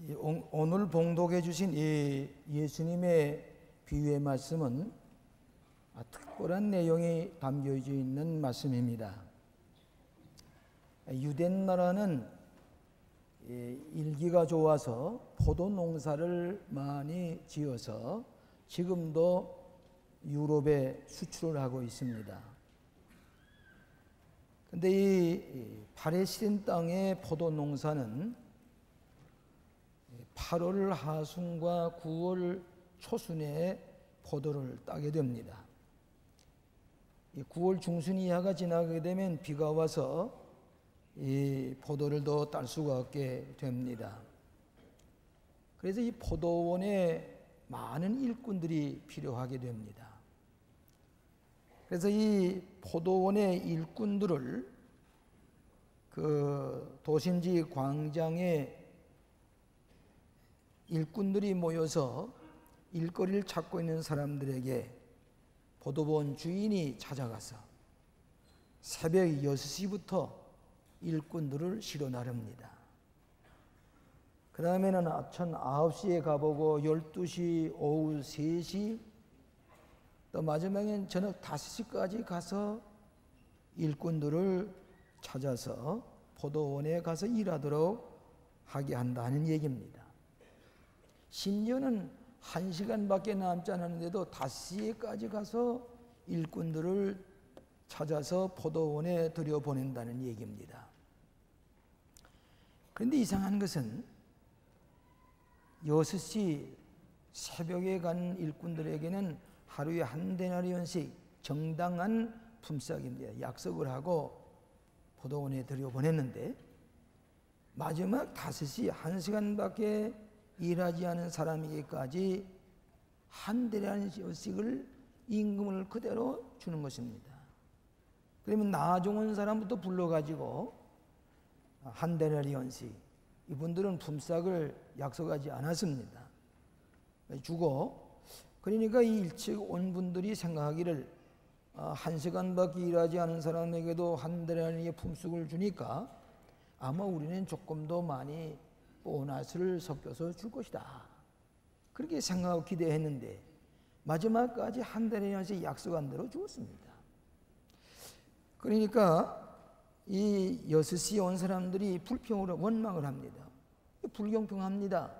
오늘 봉독해 주신 이 예수님의 비유의 말씀은 특별한 내용이 담겨져 있는 말씀입니다. 유대인 나라는 일기가 좋아서 포도 농사를 많이 지어서 지금도 유럽에 수출을 하고 있습니다. 그런데 이 팔레스틴 땅의 포도 농사는 8월 하순과 9월 초순에 포도를 따게 됩니다. 9월 중순 이하가 지나게 되면 비가 와서 이 포도를 더 딸 수가 없게 됩니다. 그래서 이 포도원에 많은 일꾼들이 필요하게 됩니다. 그래서 이 포도원의 일꾼들을 그 도심지 광장에 일꾼들이 모여서 일거리를 찾고 있는 사람들에게 포도원 주인이 찾아가서 새벽 6시부터 일꾼들을 실어 나릅니다. 그 다음에는 아침 9시에 가보고 12시, 오후 3시, 또 마지막엔 저녁 5시까지 가서 일꾼들을 찾아서 포도원에 가서 일하도록 하게 한다는 얘기입니다. 심지어는 1시간밖에 남지 않았는데도 5시에까지 가서 일꾼들을 찾아서 포도원에 들여보낸다는 얘기입니다. 그런데 이상한 것은 6시 새벽에 간 일꾼들에게는 하루에 한 데나리온씩 정당한 품삯입니다. 약속을 하고 포도원에 들여보냈는데 마지막 5시 1시간밖에 일하지 않은 사람에게까지 한 데나리온씩을 임금을 그대로 주는 것입니다. 그러면 나중온 사람부터 불러가지고 한 데나리온씩, 이분들은 품삯을 약속하지 않았습니다. 주고, 그러니까 이 일찍 온 분들이 생각하기를 1시간밖에 일하지 않은 사람에게도 한 데나리온의 품삯을 주니까 아마 우리는 조금 더 많이 보너스를 섞여서 줄 것이다, 그렇게 생각하고 기대했는데 마지막까지 한 데나리온씩 약속한 대로 주었습니다. 그러니까 이 6시에 온 사람들이 불평으로 원망을 합니다. 불공평합니다.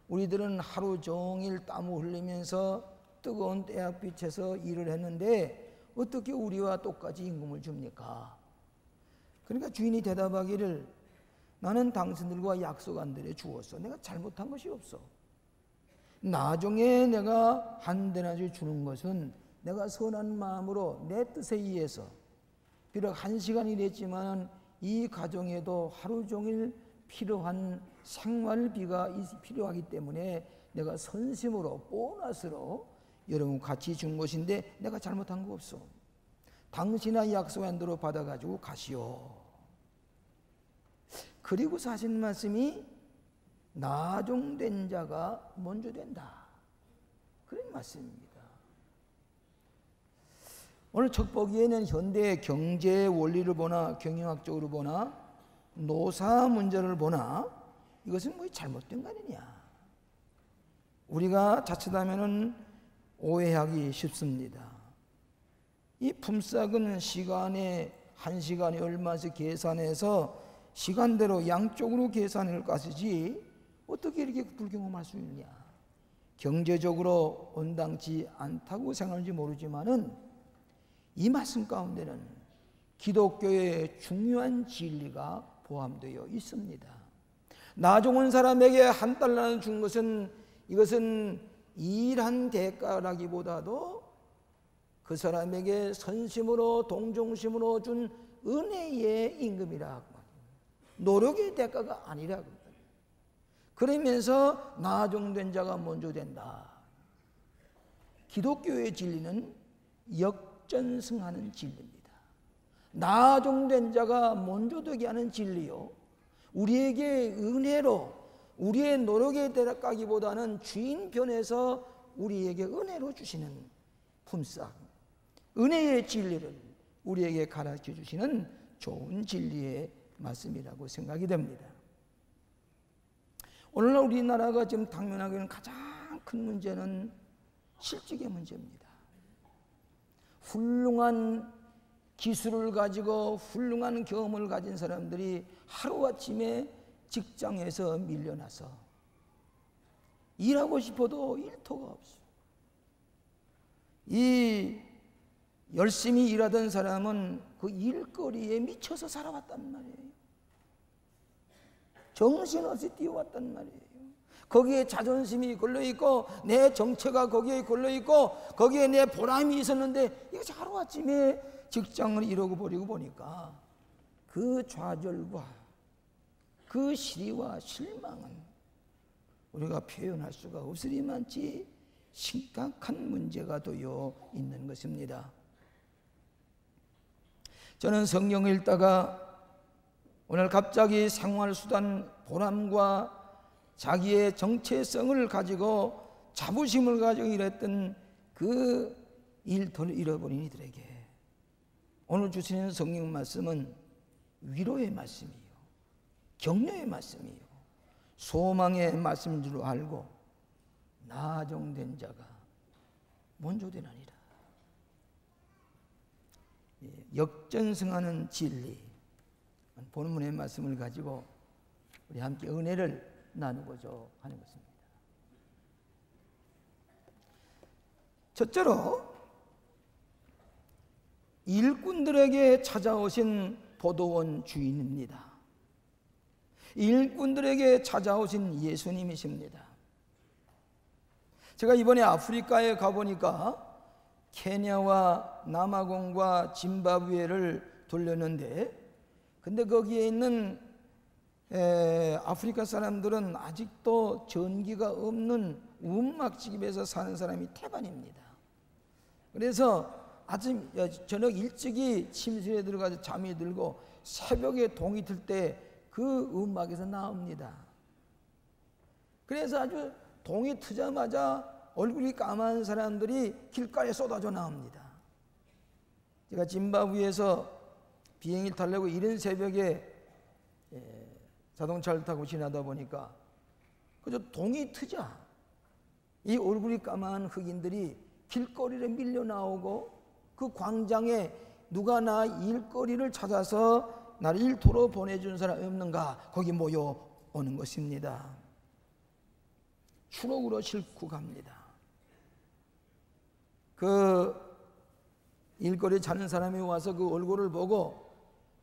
우리들은 하루 종일 땀을 흘리면서 뜨거운 태양빛에서 일을 했는데 어떻게 우리와 똑같이 임금을 줍니까? 그러니까 주인이 대답하기를 나는 당신들과 약속한 대로 주었어. 내가 잘못한 것이 없어. 나중에 내가 한 데나리온 주는 것은 내가 선한 마음으로 내 뜻에 의해서 비록 1시간 일했지만 이 가정에도 하루 종일 필요한 생활비가 필요하기 때문에 내가 선심으로 보너스로 여러분 같이 준 것인데 내가 잘못한 거 없어. 당신아 약속한 대로 받아가지고 가시오. 그리고 하신 말씀이 나중된 자가 먼저 된다, 그런 말씀입니다. 오늘 첫 보기에는 현대의 경제 원리를 보나 경영학적으로 보나 노사 문제를 보나 이것은 뭐 잘못된 거 아니냐, 우리가 자칫하면 오해하기 쉽습니다. 이 품삯은 시간에 1시간에 얼마씩 계산해서 시간대로 양쪽으로 계산을 까시지 어떻게 이렇게 불경험할 수 있느냐, 경제적으로 온당치 않다고 생각하는지 모르지만은 이 말씀 가운데는 기독교의 중요한 진리가 포함되어 있습니다. 나중온 사람에게 한 달러를 준 것은 이것은 일한 대가라기보다도 그 사람에게 선심으로 동정심으로 준 은혜의 임금이라고, 노력의 대가가 아니라고. 그러면서 나중된 자가 먼저 된다. 기독교의 진리는 역전승하는 진리입니다. 나중된 자가 먼저 되게 하는 진리요, 우리에게 은혜로 우리의 노력의 대가기보다는 주인 편에서 우리에게 은혜로 주시는 품삯, 은혜의 진리를 우리에게 가르쳐 주시는 좋은 진리의 말씀이라고 생각이 됩니다. 오늘날 우리나라가 지금 당면하기는 가장 큰 문제는 실직의 문제입니다. 훌륭한 기술을 가지고 훌륭한 경험을 가진 사람들이 하루아침에 직장에서 밀려나서 일하고 싶어도 일터가 없어. 이 열심히 일하던 사람은 그 일거리에 미쳐서 살아왔단 말이에요. 정신없이 뛰어왔단 말이에요. 거기에 자존심이 걸려있고 내 정체가 거기에 걸려있고 거기에 내 보람이 있었는데 이거 하루아침에 직장을 잃어고 버리고 보니까 그 좌절과 그 시리와 실망은 우리가 표현할 수가 없으리만치 심각한 문제가 되어 있는 것입니다. 저는 성경을 읽다가 오늘 갑자기 생활수단 보람과 자기의 정체성을 가지고 자부심을 가지고 일했던 그 일터를 잃어버린 이들에게 오늘 주시는 성경 말씀은 위로의 말씀이요, 격려의 말씀이요, 소망의 말씀인 줄 알고 나정된 자가 먼저되나니라. 역전승하는 진리, 본문의 말씀을 가지고 우리 함께 은혜를 나누고자 하는 것입니다. 첫째로 일꾼들에게 찾아오신 포도원 주인입니다. 일꾼들에게 찾아오신 예수님이십니다. 제가 이번에 아프리카에 가보니까 케냐와 남아공과 짐바브웨를 돌렸는데, 근데 거기에 있는 아프리카 사람들은 아직도 전기가 없는 움막집에서 사는 사람이 태반입니다. 그래서 아침 저녁 일찍이 침실에 들어가서 잠이 들고 새벽에 동이 틀 때 그 음악에서 나옵니다. 그래서 아주 동이 트자마자 얼굴이 까만 사람들이 길가에 쏟아져 나옵니다. 제가 짐바브웨에서 비행기 타려고 이른 새벽에 자동차를 타고 지나다 보니까 그저 동이 트자 이 얼굴이 까만 흑인들이 길거리에 밀려 나오고 그 광장에 누가 나 일거리를 찾아서 나를 일터로 보내준 사람이 없는가 거기 모여오는 것입니다. 추록으로 싣고 갑니다. 그 일거리 찾는 사람이 와서 그 얼굴을 보고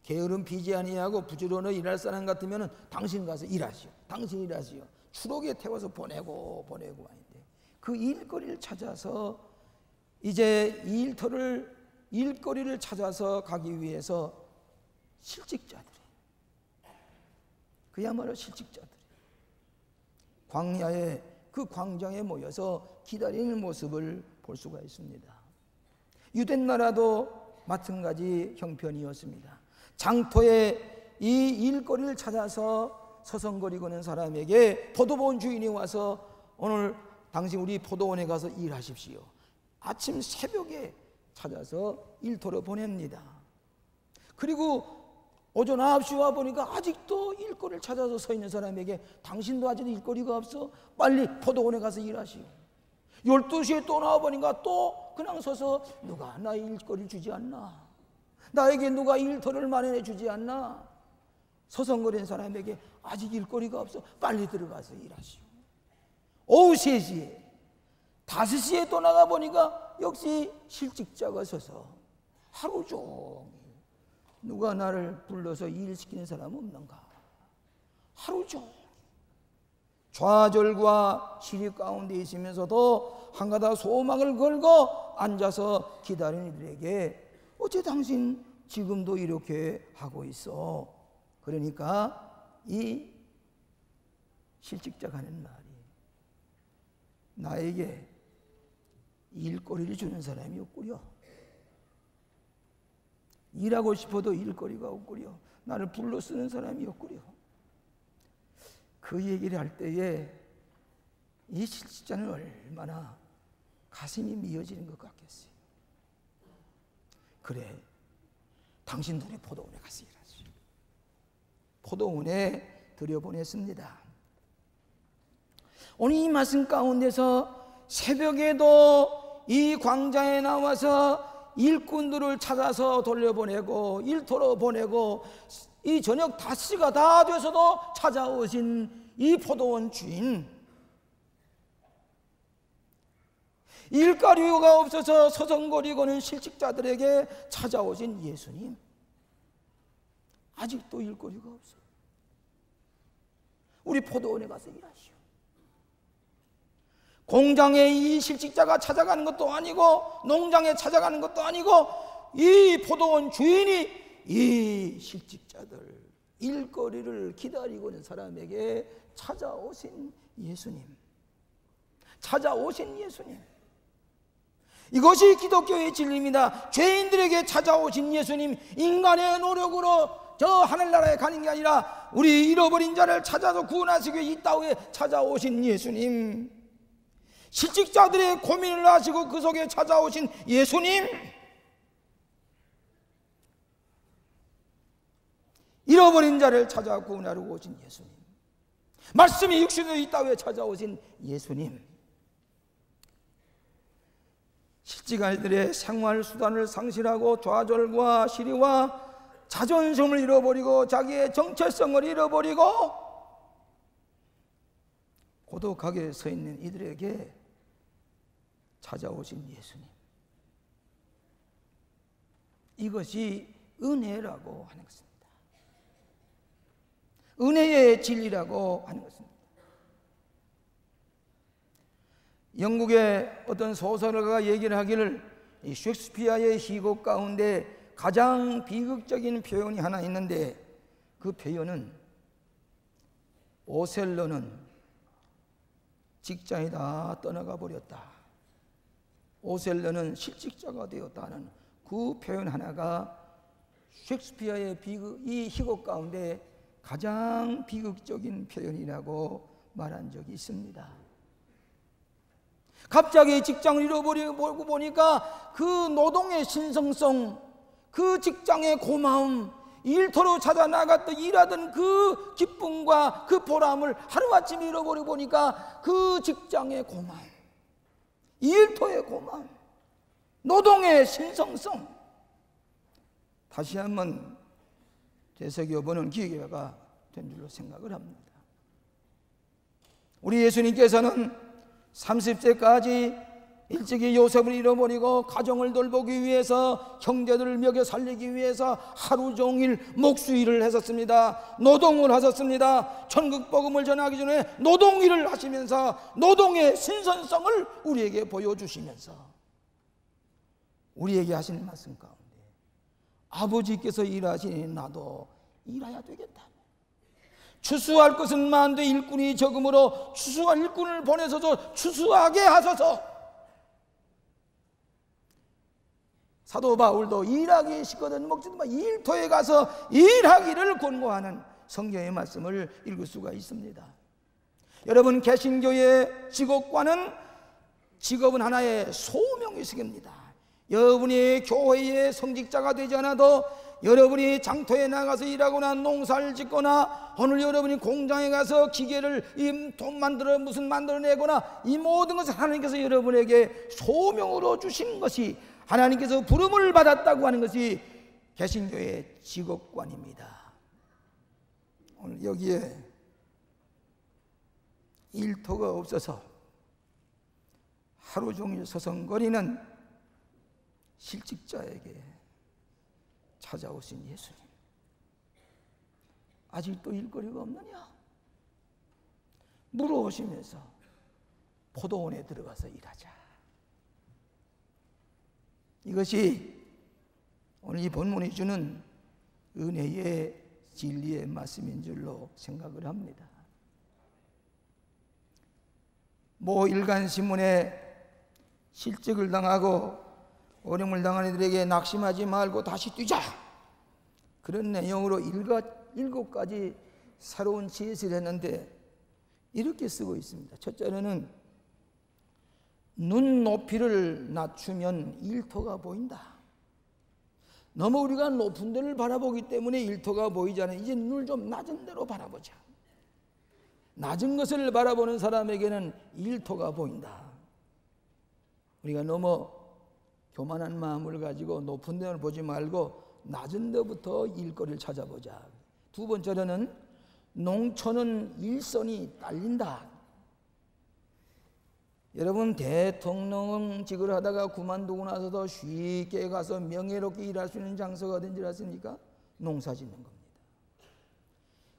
게으름 피지 아니하고 부지런히 일할 사람 같으면 당신 가서 일하시오. 당신 일하시오. 추록에 태워서 보내고 하는데 그 일거리를 찾아서 이제 일거리를 찾아서 가기 위해서 실직자들이, 그야말로 실직자들이 광야에 그 광장에 모여서 기다리는 모습을 볼 수가 있습니다. 유대 나라도 마찬가지 형편이었습니다. 장터에 이 일거리를 찾아서 서성거리고는 사람에게 포도원 주인이 와서 오늘 당신 우리 포도원에 가서 일하십시오. 아침 새벽에 찾아서 일터로 보냅니다. 그리고 오전 9시 와 보니까 아직도 일거리를 찾아서 서 있는 사람에게 당신도 아직 일거리가 없어? 빨리 포도원에 가서 일하시오. 12시에 또 나와 보니까 또 그냥 서서 누가 나의 일거리 주지 않나? 나에게 누가 일터를 마련해 주지 않나? 서성거리는 사람에게 아직 일거리가 없어? 빨리 들어가서 일하시오. 오후 3시에 5시에 또 나가 보니까 역시 실직자가 서서 하루 종일 누가 나를 불러서 일시키는 사람 없는가? 하루 종일 좌절과 시리 가운데 있으면서도 한가닥 소망을 걸고 앉아서 기다리는 이들에게 어째 당신 지금도 이렇게 하고 있어? 그러니까 이 실직자가 하는 말이 나에게 일거리를 주는 사람이 없구려. 일하고 싶어도 일거리가 없구려. 나를 불러 쓰는 사람이 없구려. 그 얘기를 할 때에 이 실직자는 얼마나 가슴이 미어지는 것 같겠어요. 그래, 당신도 우리 포도원에 가서 일하시오. 포도원에 들여보냈습니다. 오늘 이 말씀 가운데서 새벽에도 이 광장에 나와서 일꾼들을 찾아서 돌려보내고 일터로 보내고 이 저녁 5시가 다 돼서도 찾아오신 이 포도원 주인, 일거리가 없어서 서성거리고는 실직자들에게 찾아오신 예수님, 아직도 일거리가 없어요. 우리 포도원에 가서 일하시오. 공장에 이 실직자가 찾아가는 것도 아니고 농장에 찾아가는 것도 아니고 이 포도원 주인이 이 실직자들, 일거리를 기다리고 있는 사람에게 찾아오신 예수님, 찾아오신 예수님, 이것이 기독교의 진리입니다. 죄인들에게 찾아오신 예수님, 인간의 노력으로 저 하늘나라에 가는 게 아니라 우리 잃어버린 자를 찾아서 구원하시기 위해 이 땅에 찾아오신 예수님, 실직자들의 고민을 하시고 그 속에 찾아오신 예수님, 잃어버린 자를 찾아 구원하러 오신 예수님, 말씀이 육신으로 이 땅에 찾아오신 예수님, 실직자들의 생활 수단을 상실하고 좌절과 시리와 자존심을 잃어버리고 자기의 정체성을 잃어버리고 고독하게 서 있는 이들에게 찾아오신 예수님, 이것이 은혜라고 하는 것입니다. 은혜의 진리라고 하는 것입니다. 영국의 어떤 소설가가 얘기를 하기를 이 셰익스피어의 희곡 가운데 가장 비극적인 표현이 하나 있는데 그 표현은 오셀로는 직장에 다 떠나가 버렸다, 오셀로는 실직자가 되었다는 그 표현 하나가 셰익스피어의 이 희곡 가운데 가장 비극적인 표현이라고 말한 적이 있습니다. 갑자기 직장을 잃어버리고 보니까 그 노동의 신성성, 그 직장의 고마움, 일터로 찾아 나갔던 일하던 그 기쁨과 그 보람을 하루아침에 잃어버리고 보니까 그 직장의 고마움, 일터의 고마움, 노동의 신성성 다시 한번 되새겨보는 기회가 된 줄로 생각을 합니다. 우리 예수님께서는 30세까지 일찍이 요셉을 잃어버리고 가정을 돌보기 위해서 형제들을 먹여 살리기 위해서 하루 종일 목수일을 하셨습니다. 노동을 하셨습니다. 천국 복음을 전하기 전에 노동일을 하시면서 노동의 신선성을 우리에게 보여주시면서 우리에게 하시는 말씀 가운데 아버지께서 일하시니 나도 일해야 되겠다. 추수할 것은 많은데 일꾼이 적으므로 추수할 일꾼을 보내셔서 추수하게 하소서. 사도 바울도 일하기 싫거든 먹지도 일터에 가서 일하기를 권고하는 성경의 말씀을 읽을 수가 있습니다. 여러분, 개신교의 직업은 하나의 소명의식입니다. 여러분이 교회의 성직자가 되지 않아도 여러분이 장터에 나가서 일하거나 농사를 짓거나 오늘 여러분이 공장에 가서 기계를 돈 만들어 무슨 만들어내거나 이 모든 것을 하나님께서 여러분에게 소명으로 주신 것이, 하나님께서 부름을 받았다고 하는 것이 개신교의 직업관입니다. 오늘 여기에 일터가 없어서 하루 종일 서성거리는 실직자에게 찾아오신 예수님, 아직도 일거리가 없느냐 물어오시면서 포도원에 들어가서 일하자. 이것이 오늘 이 본문이 주는 은혜의 진리의 말씀인 줄로 생각을 합니다. 모 일간신문에 실직을 당하고 어려움을 당한 이들에게 낙심하지 말고 다시 뛰자, 그런 내용으로 7가지 새로운 제시를 했는데 이렇게 쓰고 있습니다. 첫째로는 눈 높이를 낮추면 일터가 보인다. 너무 우리가 높은 데를 바라보기 때문에 일터가 보이지 않아요. 이제 눈을 좀 낮은 데로 바라보자. 낮은 것을 바라보는 사람에게는 일터가 보인다. 우리가 너무 교만한 마음을 가지고 높은 데를 보지 말고 낮은 데부터 일거리를 찾아보자. 두 번째로는 농촌은 일선이 딸린다. 여러분, 대통령직을 하다가 그만두고 나서도 쉽게 가서 명예롭게 일할 수 있는 장소가 어딘지 아십니까? 농사 짓는 겁니다.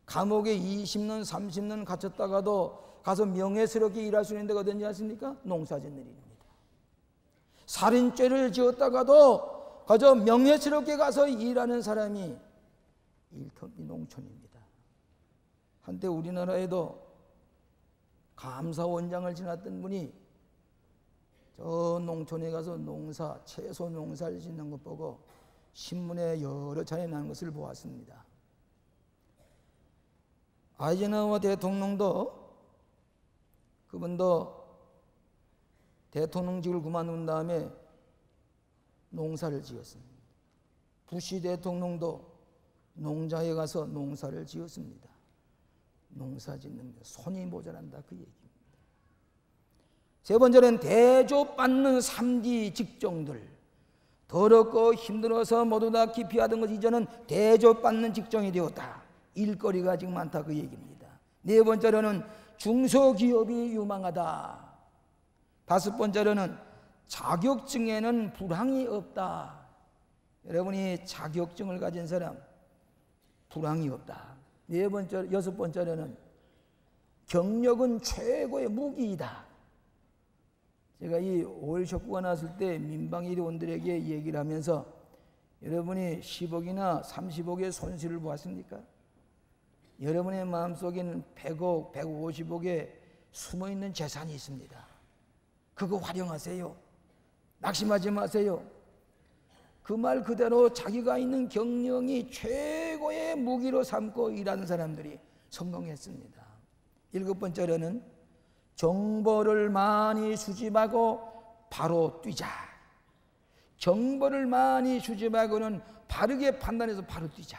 감옥에 20년, 30년 갇혔다가도 가서 명예스럽게 일할 수 있는 데가 어딘지 아십니까? 농사 짓는 일입니다. 살인죄를 지었다가도 가서 명예스럽게 가서 일하는 사람이 일터이 농촌입니다. 한때 우리나라에도 감사원장을 지났던 분이 저 농촌에 가서 채소 농사를 짓는 것 보고 신문에 여러 차례 나는 것을 보았습니다. 아이젠하워 대통령도 그분도 대통령직을 그만둔 다음에 농사를 지었습니다. 부시 대통령도 농장에 가서 농사를 지었습니다. 농사 짓는 데 손이 모자란다, 그 얘기입니다. 세 번째는 대접받는 3D 직종들. 더럽고 힘들어서 모두 다 기피하던 것이 이제는 대접받는 직종이 되었다. 일거리가 아직 많다, 그 얘기입니다. 네 번째로는 중소기업이 유망하다. 다섯 번째로는 자격증에는 불황이 없다. 여러분이 자격증을 가진 사람 불황이 없다. 여섯 번째로는 경력은 최고의 무기이다. 제가 이 오일 쇼크가 났을 때 민방위원들에게 얘기를 하면서 여러분이 10억이나 30억의 손실을 보았습니까? 여러분의 마음속에는 100억, 150억에 숨어있는 재산이 있습니다. 그거 활용하세요. 낙심하지 마세요. 그 말 그대로 자기가 있는 경력이 최고의 무기로 삼고 일하는 사람들이 성공했습니다. 일곱 번째로는 정보를 많이 수집하고 바로 뛰자. 정보를 많이 수집하고는 바르게 판단해서 바로 뛰자.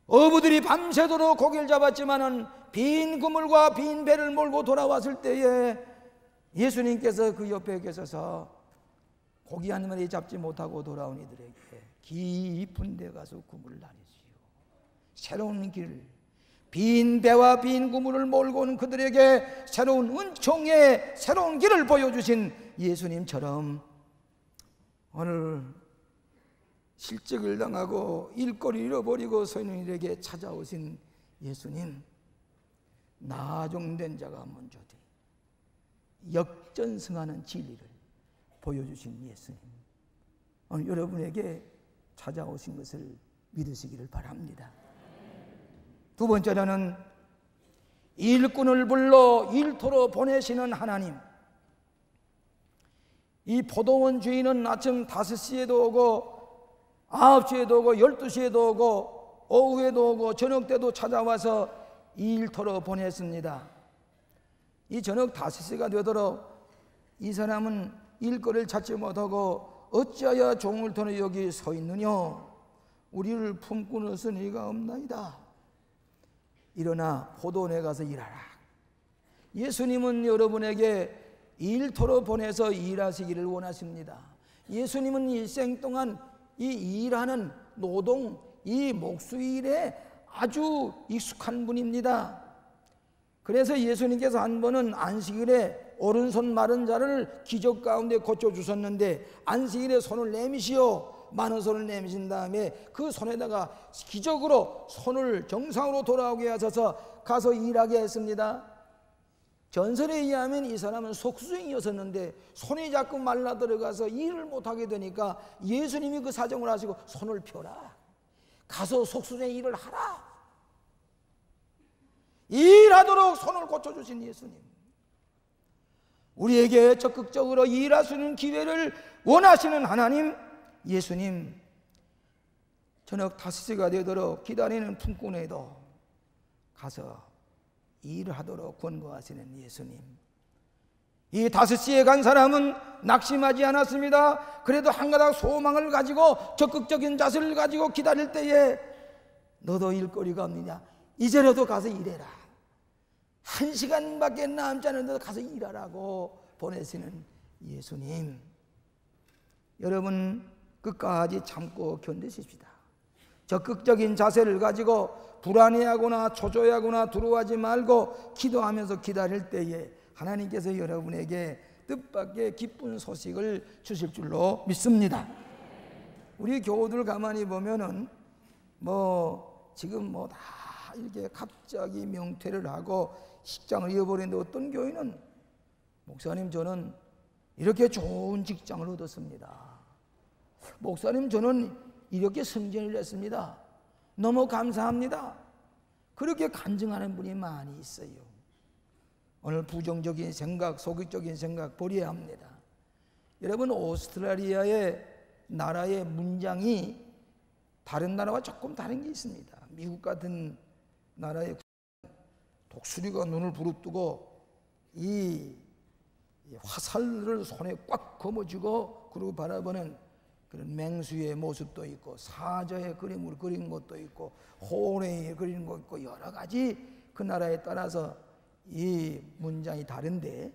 어부들이 밤새도록 고기를 잡았지만은 빈 그물과 빈 배를 몰고 돌아왔을 때에 예수님께서 그 옆에 계셔서 고기 한 마리 잡지 못하고 돌아온 이들에게 깊은 데 가서 그물을 나르시오. 새로운 길, 빈 배와 빈 그물을 몰고 오는 그들에게 새로운 은총의 새로운 길을 보여주신 예수님처럼 오늘 실직을 당하고 일거리를 잃어버리고 서 있는 이들에게 찾아오신 예수님, 나종된 자가 먼저되 역전승하는 진리를 보여주신 예수님, 오늘 여러분에게 찾아오신 것을 믿으시기를 바랍니다. 두 번째로는 일꾼을 불러 일터로 보내시는 하나님. 이 포도원 주인은 아침 5시에도 오고 9시에도 오고 12시에도 오고 오후에도 오고 저녁 때도 찾아와서 일터로 보냈습니다. 이 저녁 5시가 되도록 이 사람은 일거리를 찾지 못하고 어찌하여 종을 터는 여기 서 있느냐, 우리를 품고 있을 리가 없나이다. 일어나 포도원에 가서 일하라. 예수님은 여러분에게 일터로 보내서 일하시기를 원하십니다. 예수님은 일생 동안 이 일하는 노동, 이 목수일에 아주 익숙한 분입니다. 그래서 예수님께서 한 번은 안식일에 오른손 마른 자를 기적 가운데 고쳐주셨는데 안식일에 손을 내미시오. 마른 손을 내미신 다음에 그 손에다가 기적으로 손을 정상으로 돌아오게 하셔서 가서 일하게 했습니다. 전설에 의하면 이 사람은 속수생이었었는데 손이 자꾸 말라 들어가서 일을 못하게 되니까 예수님이 그 사정을 하시고 손을 펴라, 가서 속수생 일을 하라, 일하도록 손을 고쳐주신 예수님, 우리에게 적극적으로 일할 수 있는 기회를 원하시는 하나님, 예수님, 저녁 5시가 되도록 기다리는 품꾼에도 가서 일을 하도록 권고하시는 예수님. 이 5시에 간 사람은 낙심하지 않았습니다. 그래도 한 가닥 소망을 가지고 적극적인 자세를 가지고 기다릴 때에 너도 일거리가 없느냐, 이제라도 가서 일해라. 1시간밖에 남지 않은데도 가서 일하라고 보내시는 예수님. 여러분 끝까지 참고 견디십시다. 적극적인 자세를 가지고 불안해하거나 초조해하거나 두려워하지 말고 기도하면서 기다릴 때에 하나님께서 여러분에게 뜻밖의 기쁜 소식을 주실 줄로 믿습니다. 우리 교우들 가만히 보면은 지금 다 이렇게 갑자기 명퇴를 하고 직장을 잃어버리는데 어떤 교회는 목사님 저는 이렇게 좋은 직장을 얻었습니다. 목사님 저는 이렇게 승진을 했습니다. 너무 감사합니다. 그렇게 간증하는 분이 많이 있어요. 오늘 부정적인 생각, 소극적인 생각 버려야 합니다. 여러분 오스트라리아의 나라의 문장이 다른 나라와 조금 다른 게 있습니다. 미국 같은 나라의 독수리가 눈을 부릅뜨고 이 화살을 손에 꽉 거머쥐고 그리고 바라보는 그런 맹수의 모습도 있고 사자의 그림을 그린 것도 있고 호랭이 그리는 것도 있고 여러 가지 그 나라에 따라서 이 문장이 다른데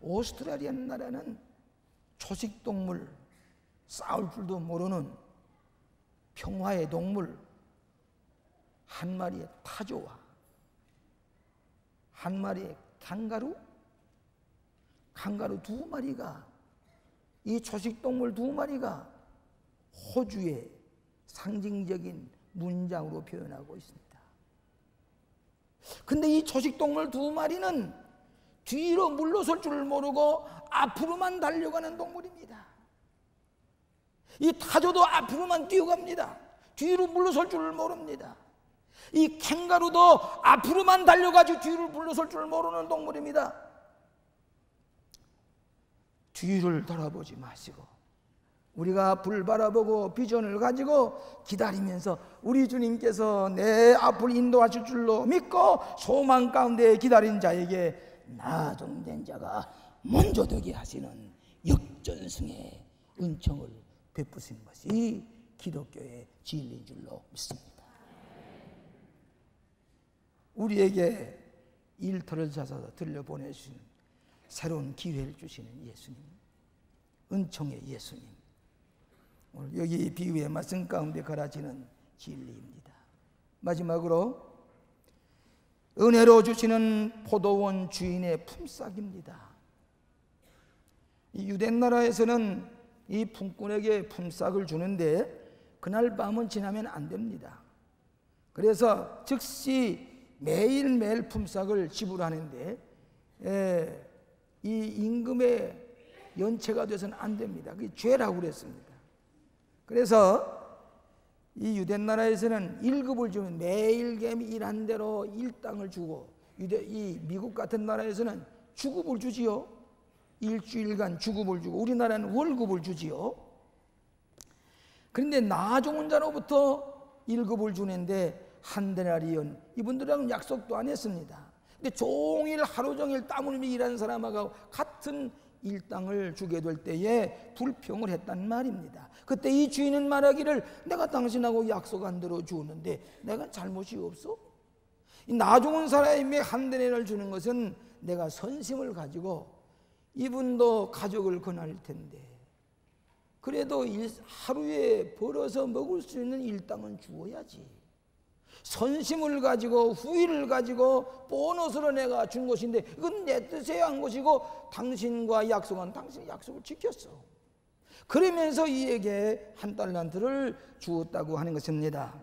오스트라리아 나라는 초식동물, 싸울 줄도 모르는 평화의 동물 한 마리의 타조와 한 마리의 캥거루 두 마리가 이 초식동물 두 마리가 호주의 상징적인 문장으로 표현하고 있습니다. 근데 이 초식동물 두 마리는 뒤로 물러설 줄 모르고 앞으로만 달려가는 동물입니다. 이 타조도 앞으로만 뛰어갑니다. 뒤로 물러설 줄 모릅니다. 이 캥거루도 앞으로만 달려가지고 뒤로 물러설 줄 모르는 동물입니다. 뒤를 돌아보지 마시고 우리가 불 바라보고 비전을 가지고 기다리면서 우리 주님께서 내 앞을 인도하실 줄로 믿고 소망 가운데 기다린 자에게 나중된 자가 먼저 되게 하시는 역전승의 은총을 베푸신 것이 기독교의 진리인 줄로 믿습니다. 우리에게 일터를 찾아서 들려보내주신 새로운 기회를 주시는 예수님, 은총의 예수님, 오늘 여기 비유의 말씀 가운데 가라지는 진리입니다. 마지막으로 은혜로 주시는 포도원 주인의 품삯입니다. 이 유대 나라에서는 이 품꾼에게 품삯을 주는데 그날 밤은 지나면 안 됩니다. 그래서 즉시 매일매일 품삯을 지불하는데 이 임금의 연체가 돼서는 안 됩니다. 그게 죄라고 그랬습니다. 그래서 이 유대 나라에서는 1급을 주면 매일 개미 일한 대로 일당을 주고 이 미국 같은 나라에서는 주급을 주지요. 일주일간 주급을 주고 우리나라는 월급을 주지요. 그런데 나좋은 자로부터 1급을 주는데 한 데나리온 이분들하고는 약속도 안 했습니다. 근데 종일 하루 종일 땀 흘리며 일하는 사람하고 같은 일당을 주게 될 때에 불평을 했단 말입니다. 그때 이 주인은 말하기를 내가 당신하고 약속 안 대로 주었는데 내가 잘못이 없어? 이 나좋은 사람이 한 데나리온을 주는 것은 내가 선심을 가지고 이분도 가족을 권할 텐데 그래도 하루에 벌어서 먹을 수 있는 일당은 주어야지. 선심을 가지고 후의를 가지고 보너스로 내가 준 것인데 이건 내 뜻에 한 것이고 당신과 약속한 당신의 약속을 지켰어. 그러면서 이에게 한 달란트를 주었다고 하는 것입니다.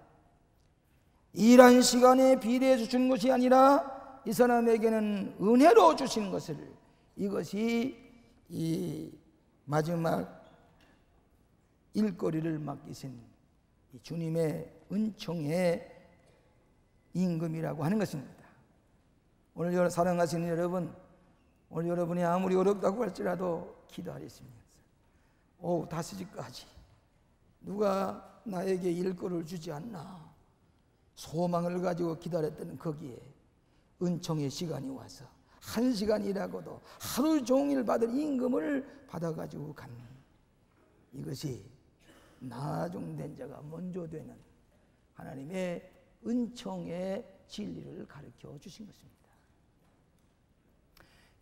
일한 시간에 비례해서 준 것이 아니라 이 사람에게는 은혜로 주신 것을, 이것이 이 마지막 일거리를 맡기신 주님의 은총의 임금이라고 하는 것입니다. 오늘 사랑하시는 여러분, 오늘 여러분이 아무리 어렵다고 할지라도 기다리시면서 오후 5시까지 누가 나에게 일거리를 주지 않나 소망을 가지고 기다렸던 거기에 은총의 시간이 와서 1시간 일하고도 하루 종일 받을 임금을 받아가지고 가는, 이것이 나중된 자가 먼저 되는 하나님의 은총의 진리를 가르쳐 주신 것입니다.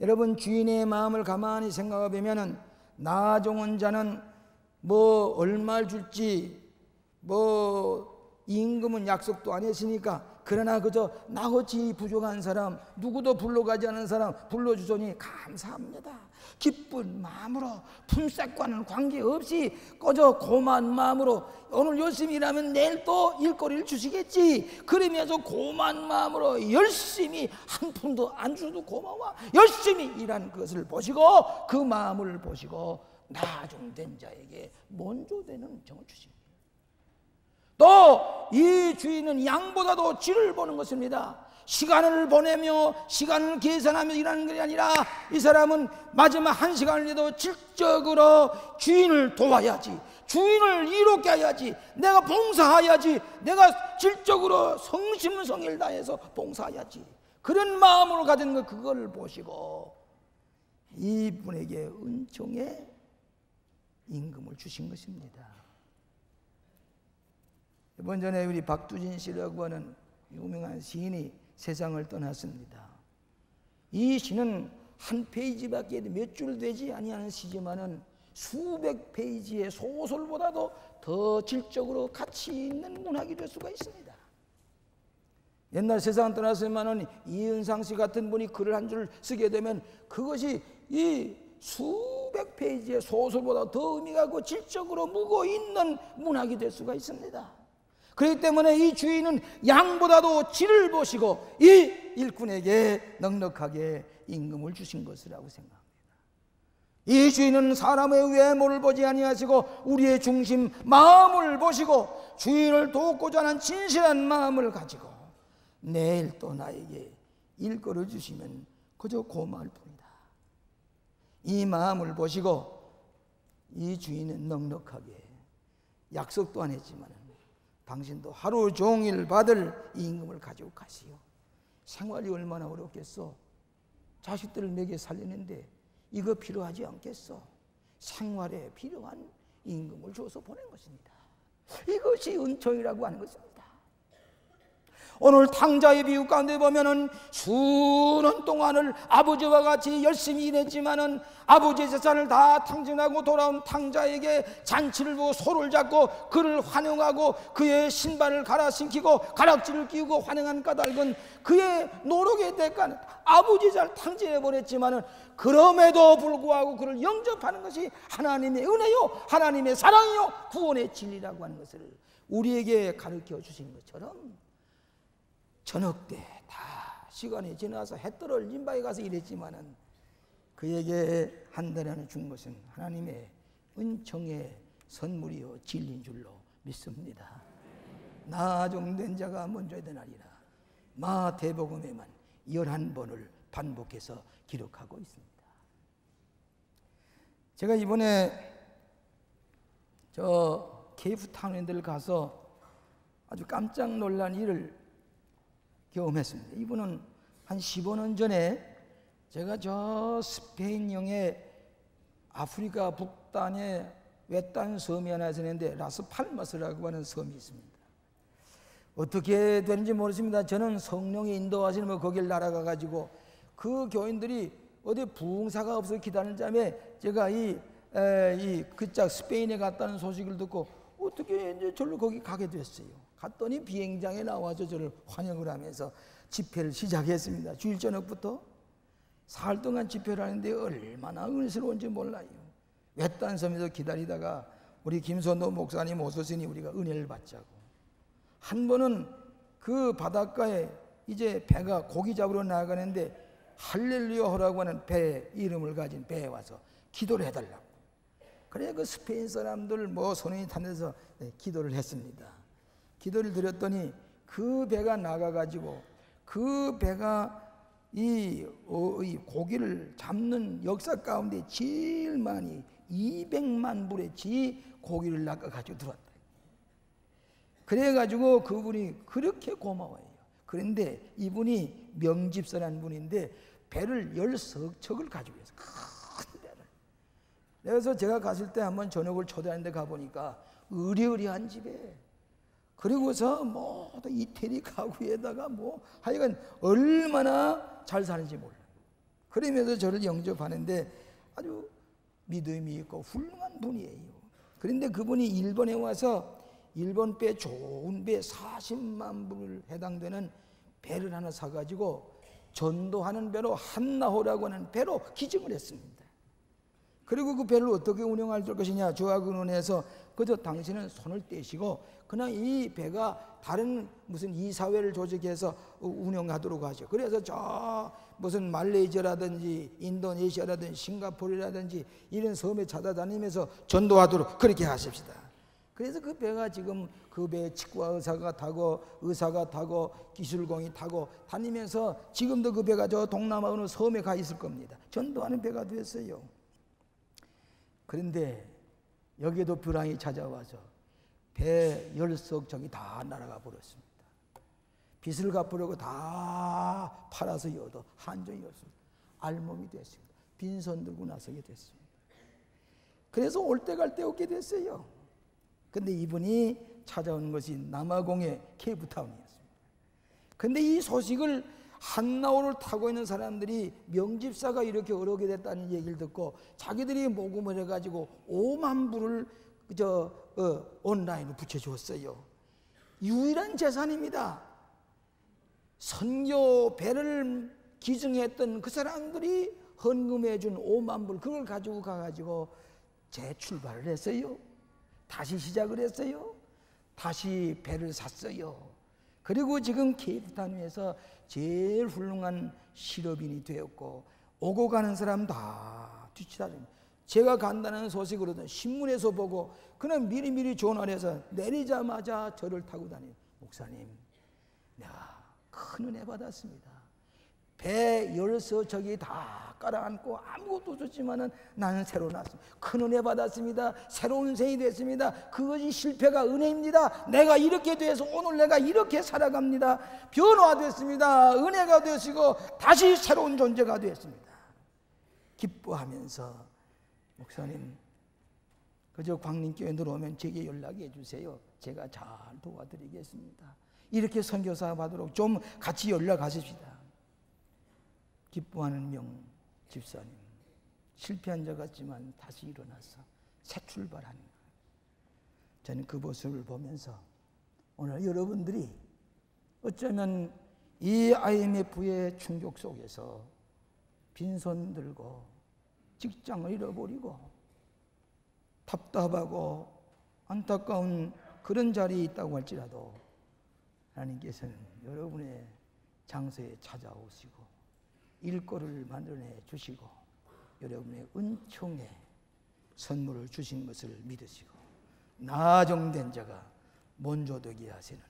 여러분, 주인의 마음을 가만히 생각해 보면은 나 종은 자는 뭐 얼마를 줄지 임금은 약속도 안 했으니까 그러나 그저 나같이 부족한 사람, 누구도 불러가지 않은 사람 불러주소니 감사합니다. 기쁜 마음으로, 품삯과는 관계없이 그저 고마운 마음으로, 오늘 열심히 일하면 내일 또 일거리를 주시겠지, 그러면서 고마운 마음으로 열심히 한 푼도 안 주도 고마워 열심히 일하는 것을 보시고, 그 마음을 보시고 나중된 자에게 먼저 되는 정을 주십니다. 또 이 주인은 양보다도 질을 보는 것입니다. 시간을 보내며 시간을 계산하며 일하는 것이 아니라 이 사람은 마지막 한 시간이라도 질적으로 주인을 도와야지, 주인을 이롭게 해야지, 내가 봉사해야지, 내가 질적으로 성심성의를 다해서 봉사해야지, 그런 마음으로 가진 것, 그걸 보시고 이분에게 은총의 임금을 주신 것입니다. 이번 전에 우리 박두진 씨라고 하는 유명한 시인이 세상을 떠났습니다. 이 시는 한 페이지밖에 몇 줄 되지 아니하는 시지만은 수백 페이지의 소설보다도 더 질적으로 가치 있는 문학이 될 수가 있습니다. 옛날 세상 떠났으면은 이은상 씨 같은 분이 글을 한 줄 쓰게 되면 그것이 이 수백 페이지의 소설보다 더 의미가 있고 질적으로 무거 있는 문학이 될 수가 있습니다. 그렇기 때문에 이 주인은 양보다도 질을 보시고 이 일꾼에게 넉넉하게 임금을 주신 것이라고 생각합니다. 이 주인은 사람의 외모를 보지 아니하시고 우리의 중심 마음을 보시고 주인을 돕고자 하는 진실한 마음을 가지고 내일 또 나에게 일거를 주시면 그저 고마울 뿐이다. 이 마음을 보시고 이 주인은 넉넉하게, 약속도 안 했지만 당신도 하루 종일 받을 이 임금을 가지고 가시오. 생활이 얼마나 어렵겠어. 자식들을 먹여 살리는데 이거 필요하지 않겠어. 생활에 필요한 임금을 줘서 보낸 것입니다. 이것이 은총이라고 하는 것입니다. 오늘 탕자의 비유 가운데 보면은 수년 동안을 아버지와 같이 열심히 일했지만은 아버지의 재산을 다 탕진하고 돌아온 탕자에게 잔치를 두고 소를 잡고 그를 환영하고 그의 신발을 갈아 신기고 가락지를 끼우고 환영한 까닭은 그의 노력의 대가는 아버지 잘 탕진해 버렸지만은 그럼에도 불구하고 그를 영접하는 것이 하나님의 은혜요, 하나님의 사랑이요, 구원의 진리라고 하는 것을 우리에게 가르쳐 주신 것처럼 저녁 때 다 시간이 지나서 해 떨어진 바에 가서 일했지만은 그에게 한 달에 하나 준 것은 하나님의 은총의 선물이요 진리인 줄로 믿습니다. 나중된 자가 먼저 되나리라. 마태복음에만 11번을 반복해서 기록하고 있습니다. 제가 이번에 저 케이프타운에 가서 아주 깜짝 놀란 일을 경험했습니다. 이분은 한 15년 전에 제가 저 스페인령의 아프리카 북단의 외딴 섬이 하나 있었는데 라스팔마스라고 하는 섬이 있습니다. 어떻게 되는지 모르겠습니다. 저는 성령이 인도하시면 거길 날아가 가지고 그 교인들이 어디 부흥사가 없어 기다리자며 제가 그짝 스페인에 갔다는 소식을 듣고 어떻게 이제 절로 거기 가게 됐어요. 갔더니 비행장에 나와서 저를 환영을 하면서 집회를 시작했습니다. 주일 저녁부터 사흘 동안 집회를 하는데 얼마나 은혜스러운지 몰라요. 외딴 섬에서 기다리다가 우리 김선도 목사님 오셨으니 우리가 은혜를 받자고. 한 번은 그 바닷가에 이제 배가 고기 잡으러 나가는데 할렐루야라고 하는 배 이름을 가진 배에 와서 기도를 해달라고. 그래 그 스페인 사람들 뭐 손이 타면서 기도를 했습니다. 기도를 드렸더니 그 배가 나가가지고 그 배가 이 고기를 잡는 역사 가운데 제일 많이 200만 불의 고기를 낚아가지고 들어왔다. 그래가지고 그분이 그렇게 고마워해요. 그런데 이분이 명집사라는 분인데 배를 10척을 가지고 있어요. 큰 배를. 그래서 제가 갔을 때 한번 저녁을 초대하는데 가보니까 으리으리한 집에 그리고서 모두 이태리 가구에다가 하여간 얼마나 잘 사는지 몰라요. 그러면서 저를 영접하는데 아주 믿음이 있고 훌륭한 분이에요. 그런데 그분이 일본에 와서 일본 배, 좋은 배 40만 불을 해당되는 배를 하나 사가지고 전도하는 배로 한나호라고 하는 배로 기증을 했습니다. 그리고 그 배를 어떻게 운영할 것이냐, 저와 의논해서 그저 당신은 손을 떼시고 그냥 이 배가 다른 무슨 이사회를 조직해서 운영하도록 하죠. 그래서 저 무슨 말레이시아라든지 인도네시아라든지 싱가포르라든지 이런 섬에 찾아다니면서 전도하도록 그렇게 하십시다. 그래서 그 배가 지금 그 배에 치과 의사가 타고 기술공이 타고 다니면서 지금도 그 배가 저 동남아 어느 섬에 가 있을 겁니다. 전도하는 배가 됐어요. 그런데 여기에도 불황이 찾아와서 배 열석 저기 다 날아가 버렸습니다. 빚을 갚으려고 다 팔아서 여도 한정이 없습니다. 알몸이 됐습니다. 빈손 들고 나서게 됐습니다. 그래서 올 때 갈 데 없게 됐어요. 근데 이분이 찾아온 것이 남아공의 케이프타운이었습니다. 근데 이 소식을 한나호를 타고 있는 사람들이 명집사가 이렇게 어렵게 됐다는 얘기를 듣고 자기들이 모금을 해가지고 5만 불을 온라인으로 붙여주었어요. 유일한 재산입니다. 선교 배를 기증했던 그 사람들이 헌금해 준 5만 불, 그걸 가지고 가가지고 재출발을 했어요. 다시 시작을 했어요. 다시 배를 샀어요. 그리고 지금 케이프타운에서 제일 훌륭한 실업인이 되었고 오고 가는 사람 다 뒤치다닙니다. 제가 간다는 소식으로는 신문에서 보고 그냥 미리미리 전화해서 내리자마자 저를 타고 다니는 목사님, 내가 큰 은혜 받았습니다. 배 열서 저기 다 깔아앉고 아무것도 없었지만은 나는 새로 났습니다. 큰 은혜 받았습니다. 새로운 인생이 됐습니다. 그것이 실패가 은혜입니다. 내가 이렇게 돼서 오늘 내가 이렇게 살아갑니다. 변화됐습니다. 은혜가 되시고 다시 새로운 존재가 되었습니다. 기뻐하면서 목사님, 그저 광림교회 들어오면 제게 연락해 주세요. 제가 잘 도와드리겠습니다. 이렇게 선교사 받도록 좀 같이 연락하십시다. 기뻐하는 명 집사님, 실패한 자 같지만 다시 일어나서 새 출발하는 거예요. 저는 그 모습을 보면서 오늘 여러분들이 어쩌면 이 IMF의 충격 속에서 빈손 들고 직장을 잃어버리고 답답하고 안타까운 그런 자리에 있다고 할지라도 하나님께서는 여러분의 장소에 찾아오시고 일거를 만들어내 주시고 여러분의 은총의 선물을 주신 것을 믿으시고 나정된 자가 먼저 되게 하시는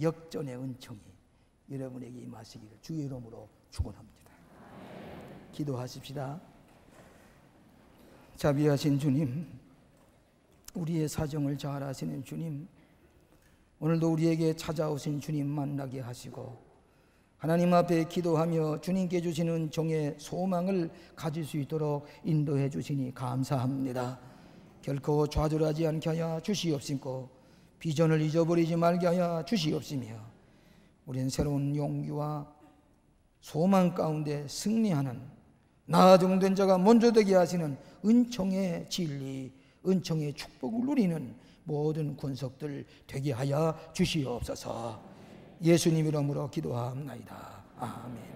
역전의 은총이 여러분에게 임하시기를 주의 이름으로 축원합니다. 기도하십시다. 자비하신 주님, 우리의 사정을 잘 아시는 주님, 오늘도 우리에게 찾아오신 주님 만나게 하시고 하나님 앞에 기도하며 주님께 주시는 종의 소망을 가질 수 있도록 인도해 주시니 감사합니다. 결코 좌절하지 않게 하여 주시옵시고 비전을 잊어버리지 말게 하여 주시옵시며 우리는 새로운 용기와 소망 가운데 승리하는 나아정된 자가 먼저 되게 하시는 은총의 진리, 은총의 축복을 누리는 모든 권속들 되게 하여 주시옵소서. 예수님 이름으로 기도하옵나이다. 아멘.